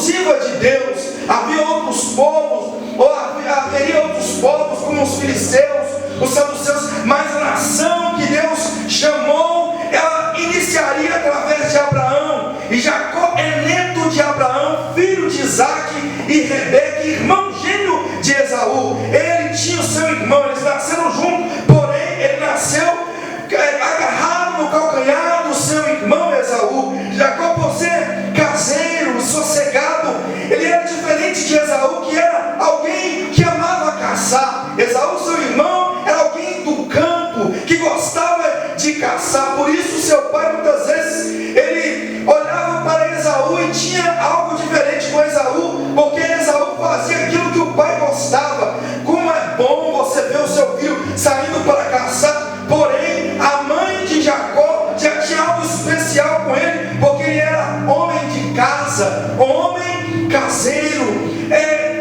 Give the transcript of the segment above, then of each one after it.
exclusiva de Deus. Havia outros povos, ou haveria outros povos como os filisteus, os saduceus, mas a nação que Deus chamou, ela iniciaria através de Abraão. E Jacó é neto de Abraão, filho de Isaac e Rebeca, irmão gêmeo de Esaú. Ele tinha o seu irmão, eles nasceram juntos, porém ele nasceu agarrado no calcanhar do seu irmão Esaú. Jacó, por ser caseiro, sossegado, ele era diferente de Esaú, que era alguém que amava caçar. Esaú, seu irmão, era alguém do campo, que gostava de caçar. Por isso seu pai muitas vezes, ele olhava para Esaú e tinha algo diferente com Esaú, porque Esaú fazia aquilo que o pai gostava. Como é bom você ver o seu filho saindo para caçar. Porém, a mãe de Jacó já tinha algo especial com ele, porque ele era homem de casa, homem caseiro.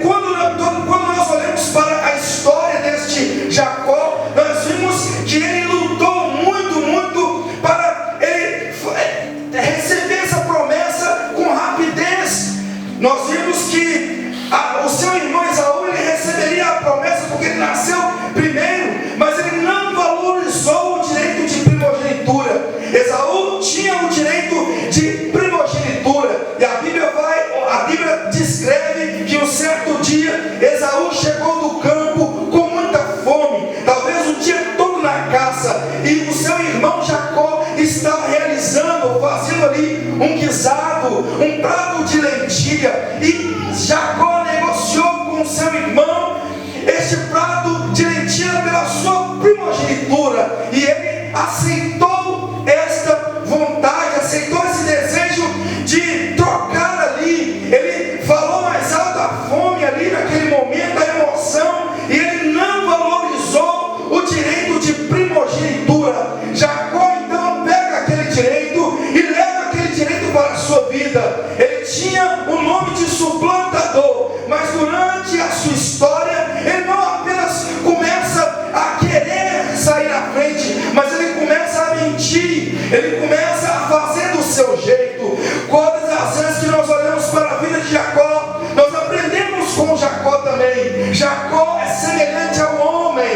Quando nós olhamos para a história deste Jacó, nós vimos que ele lutou muito para ele receber essa promessa com rapidez. Nós vimos que o seu irmão Esaú, ele receberia a promessa porque ele nasceu primeiro, mas ele não valorizou o direito de primogenitura. Esaú tinha o direito de primogenitura, e a Bíblia descreve que um certo dia Esaú chegou do campo com muita fome, talvez o dia todo na caça, e o seu irmão Jacó estava fazendo ali um guisado, um prato de lentilha, e Jacó negociou com seu irmão este prato de lentilha pela sua primogenitura, e ele aceitou esta vontade, aceitou esse desejo de trocar ali. Ele falou mais alto a fome ali naquele momento, a emoção, e ele não valorizou o direito de primogenitura. Jacó então pega aquele direito e leva aquele direito para a sua vida. Ele tinha o nome de suplantador, mas durante a sua história ele não apenas começa a querer sair na frente, mas ele começa a mentir, ele começa a fazer do seu jeito. Quantas as vezes que nós olhamos para a vida de Jacó, nós aprendemos com Jacó também. Jacó é semelhante ao homem,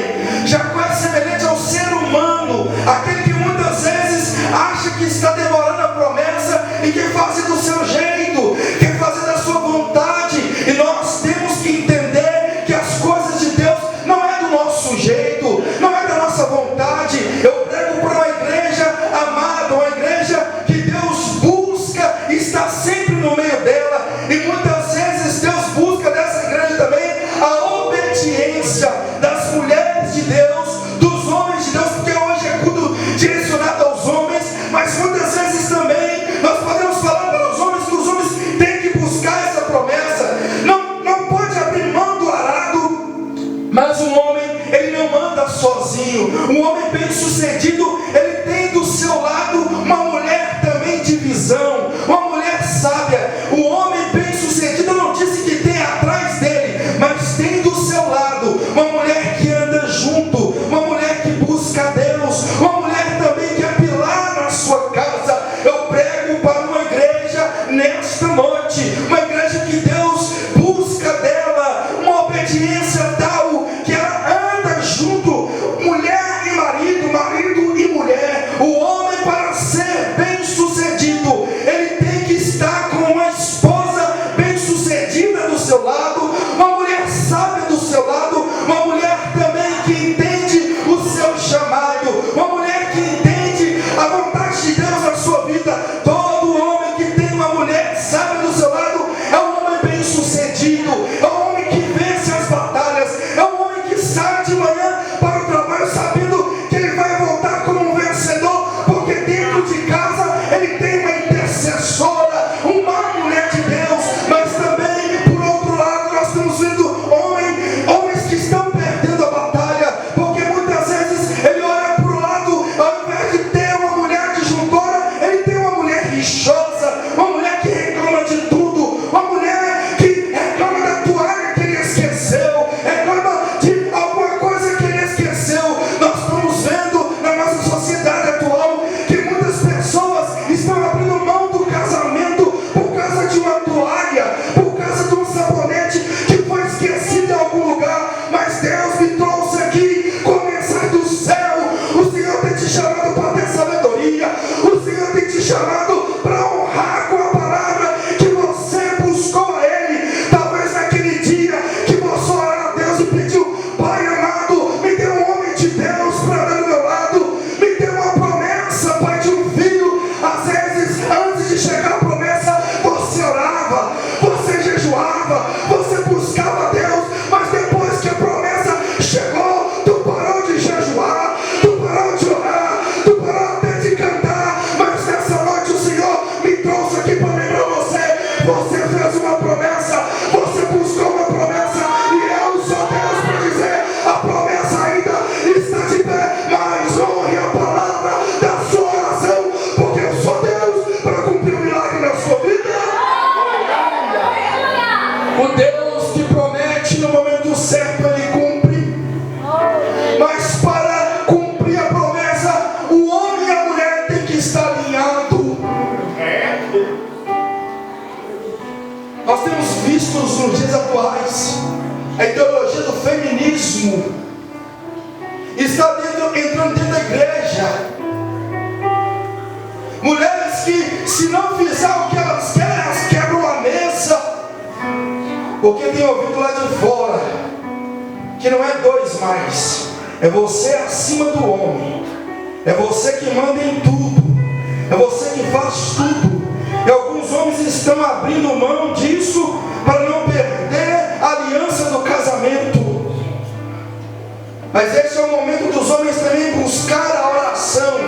Jacó é semelhante ao ser humano, aquele que muitas vezes acha que está demorando a promessa e quer fazer do seu jeito, quer fazer da sua vontade. E nós temos que entender que as coisas de Deus não é do nosso jeito, não é da nossa vontade. Eu prego para uma igreja amada, uma igreja que Deus busca e está sempre no meio dela, e muitas vezes Deus busca dessa igreja também a obediência das mulheres de Deus, dos homens de Deus, porque hoje é culto direcionado aos homens, mas muitas vezes também nós podemos falar para os homens que os homens têm que buscar essa promessa. Não pode abrir mão do arado, mas um homem, ele não anda sozinho. Um homem bem sucedido, ele tem do seu lado uma mulher também de visão, uma mulher sábia. O homem bem sucedido não disse que tem atrás dele, mas tem do seu lado uma mulher que anda junto, uma mulher que busca Deus, uma mulher também que é pilar na sua casa. Eu prego para uma igreja nesta noite, uma igreja que Deus busca dela uma obediência tal que ela anda junto, mulher e marido, marido e mulher. O homem, para ser bem sucedido, ele tem que estar com uma esposa bem sucedida do seu lado, uma mulher sábia do seu lado, uma mulher também que entende o seu chamado, uma mulher que entende a vontade de Deus na sua vida. Todo homem que tem uma mulher sábia do seu lado é um homem bem sucedido, é um homem que vence as batalhas, é um homem que sai de manhã para o trabalho sabendo que ele vai voltar como um vencedor, porque dentro de casa ele tem uma intercessora, uma mulher de Deus. Mas também, por outro lado, nós estamos vendo homens que estão perdendo a batalha, porque muitas vezes ele olha para o lado, ao invés de ter uma mulher disjuntora, ele tem uma mulher rixosa, uma mulher que reclama de orava, você jejuava, você buscava Deus, mas depois que a promessa chegou, tu parou de jejuar, tu parou de orar, tu parou até de cantar. Mas nessa noite o Senhor me trouxe aqui para lembrar você fez uma promessa, você buscou uma promessa, e eu sou Deus para dizer, a promessa ainda está de pé, mas honre a palavra da sua oração, porque eu sou Deus para cumprir um milagre na sua vida. O Deus que promete no momento certo, Ele cumpre. Mas para cumprir a promessa, o homem e a mulher têm que estar alinhados. Nós temos visto nos dias atuais a ideologia do feminismo está entrando dentro da igreja. Mulheres que, se não fizer o que elas querem, elas quebram a mesa. Porque tem ouvido lá de fora que não é dois mais, é você acima do homem, é você que manda em tudo, é você que faz tudo. E alguns homens estão abrindo mão disso para não perder a aliança do casamento. Mas esse é o momento dos homens também buscar a oração,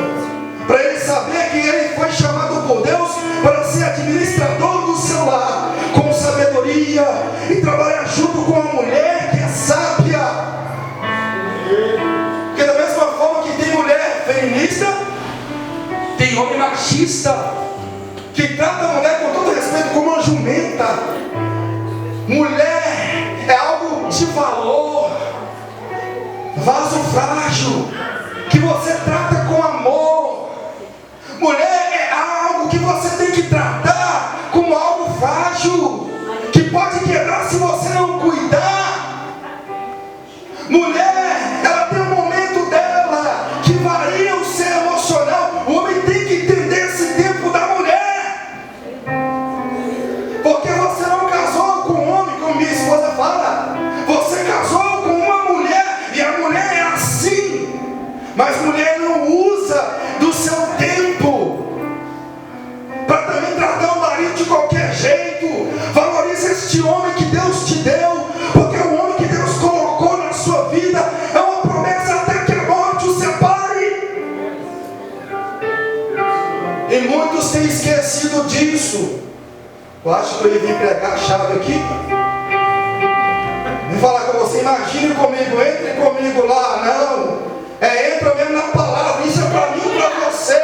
para ele saber que ele foi chamado por Deus para ser administrador do seu lar, com sabedoria, e trabalhar junto com a mulher que é sábia. Porque da mesma forma que tem mulher feminista, tem homem machista, que trata a mulher com todo respeito como uma jumenta. Mulher é algo de valor, vaso frágil, que você trata com amor. Mulher é algo que você tem que tratar como algo frágil, que pode quebrar se você não cuidar. Mulher, ela tem um momento dela que varia o ser emocional. O homem tem que entender esse tempo da mulher, porque você não casou com um homem, como minha esposa fala, você casou com uma mulher, e a mulher é assim. Mas mulher não usa do seu tempo para também tratar o marido de qualquer jeito. Valorize este homem que Deus te deu, porque o homem que Deus colocou na sua vida é uma promessa até que a morte o separe. E muitos têm esquecido disso. Eu acho que eu ia vir pregar a chave aqui. Vou falar com você, imagine comigo, entre comigo lá. Não, entra mesmo na palavra, isso é para mim e para você.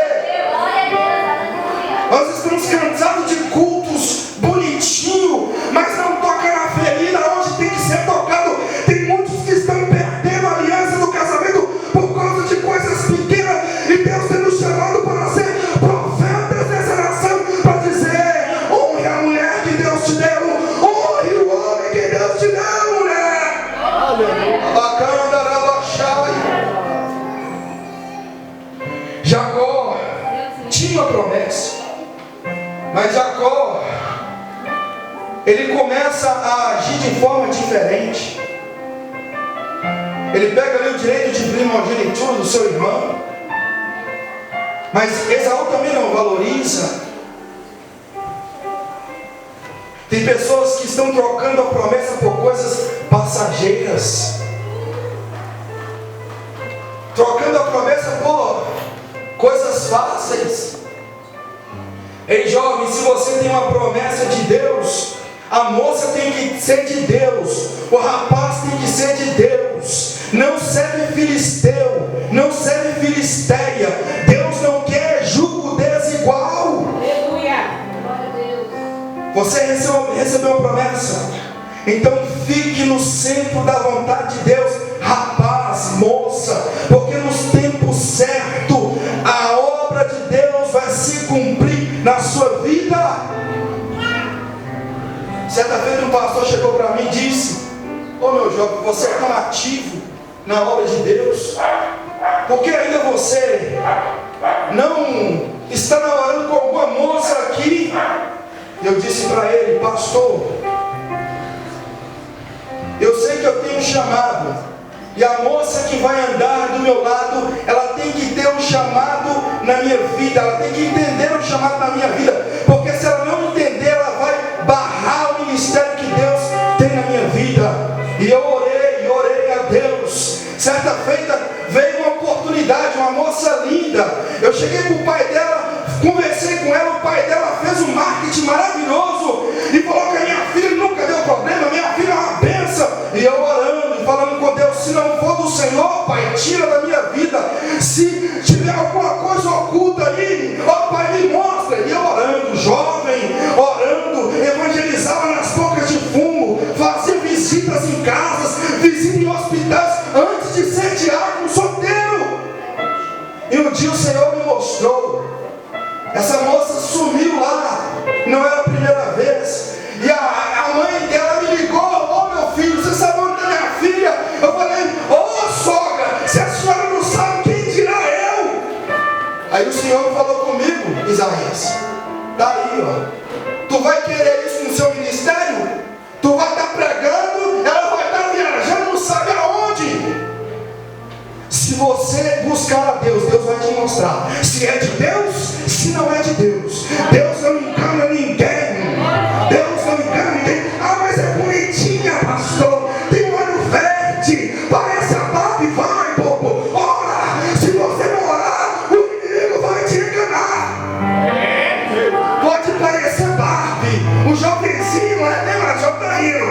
Nós estamos cansados de cultos bonitinhos, mas não toca na ferida onde tem que ser tocado. Tem muitos que estão perdendo a aliança do casamento por causa de coisas pequenas, e Deus tem nos chamado para ser profetas dessa nação, para dizer: honre a mulher que Deus te deu, honre o homem que Deus te deu, mulher. Bacana, rabaxai. Jacó tinha uma promessa, mas Jacó, ele começa a agir de forma diferente. Ele pega ali o direito de primogenitura do seu irmão, mas Esaú também não valoriza. Tem pessoas que estão trocando a promessa por coisas passageiras, trocando a promessa por coisas fáceis. Ei, jovem, se você tem uma promessa de Deus, a moça tem que ser de Deus, o rapaz tem que ser de Deus. Não serve filisteu, não serve filisteia. Deus não quer jugo desigual. Você recebeu uma promessa, então fique no centro da vontade de Deus, rapaz, moça, porque nos tempos certos a obra de Deus vai se cumprir na sua vida. Certa vez um pastor chegou para mim e disse: ô meu jovem, você é tão ativo na obra de Deus, por que ainda você não está namorando com alguma moça aqui? Eu disse para ele: pastor, eu sei que eu tenho um chamado, e a moça que vai andar do meu lado, ela tem que ter um chamado na minha vida, ela tem que entender o chamado na minha vida, porque se ela não entender, ela vai barrar cheguei para o pai dela, conversei com ela, o pai dela fez um marketing maravilhoso e falou que a minha filha nunca deu problema, minha filha é uma bênção. E eu orando e falando com Deus: se não for do Senhor, Pai, tira da minha vida. Se tiver alguma coisa oculta aí, ó Pai, me mostra. E eu orando, jovem, orando, evangelizava nas bocas de fumo, fazia visitas em casas, visitas em hospitais, antes de ser diácono solteiro. E um dia o Senhor me mostrou, essa moça sumiu lá, não era a primeira vez, e a mãe dela me ligou: ô meu filho, você sabe onde é minha filha? Eu falei: ô sogra, se a senhora não sabe, quem dirá eu? Aí o Senhor falou comigo: Isaías, tá aí, ó, tu vai querer isso no seu ministério? Tu vai estar pregando, ela vai estar viajando, não sabe aonde. Se você buscar a Deus, Deus vai te mostrar se é de Deus, se não é de Deus. Deus não engana ninguém. Deus não engana ninguém. Ah, mas é bonitinha, pastor, tem um olho verde, parece a Barbie. Vai, bobo, ora. Se você não orar, o inimigo vai te enganar. Pode parecer Barbie, o jovenzinho, lembra, já tá indo.